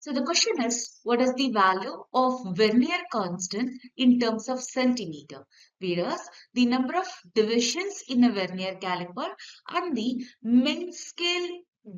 So the question is, what is the value of vernier constant in terms of centimeter? Whereas the number of divisions in a vernier caliper and the main scale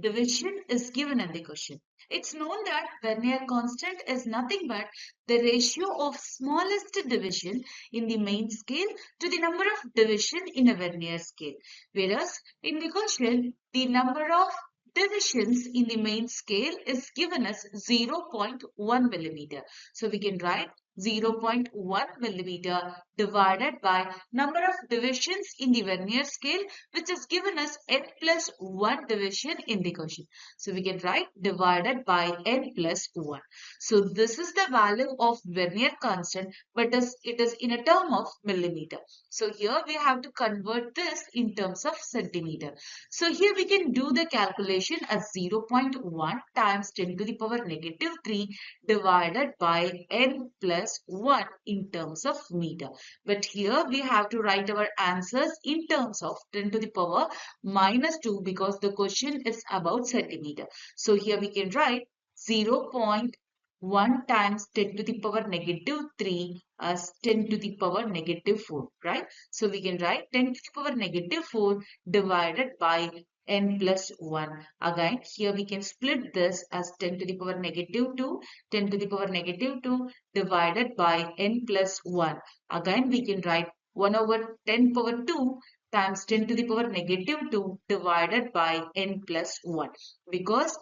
division is given in the question. It's known that vernier constant is nothing but the ratio of smallest division in the main scale to the number of division in a vernier scale. Whereas in the question, the number of divisions in the main scale is given as 0.1 millimeter. So we can write 0.1 millimeter divided by number of divisions in the vernier scale, which is given as n plus 1 division in the question. So we can write divided by n plus 1. So this is the value of vernier constant, but it is in a term of millimeter. So here we have to convert this in terms of centimeter. So here we can do the calculation as 0.1 times 10 to the power negative 3 divided by n plus 1 in terms of meter. But here we have to write our answers in terms of 10 to the power minus 2 because the question is about centimeter. So here we can write 0.1 times 10 to the power negative 3 as 10 to the power negative 4, right? So we can write 10 to the power negative 4 divided by n plus 1. Again, here we can split this as 10 to the power negative 2, 10 to the power negative 2 divided by n plus 1. Again, we can write 1 over 10 power 2 times 10 to the power negative 2 divided by n plus 1. Because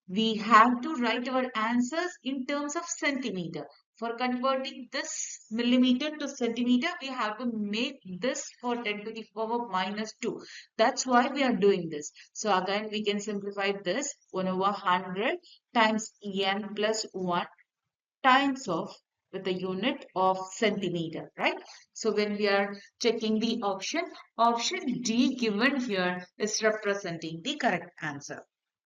we have to write our answers in terms of centimeter. For converting this millimeter to centimeter, we have to make this for 10 to the power minus 2. That's why we are doing this. So again, we can simplify this 1 over 100 times n plus 1 times of with the unit of centimeter, right? So when we are checking the option D given here is representing the correct answer.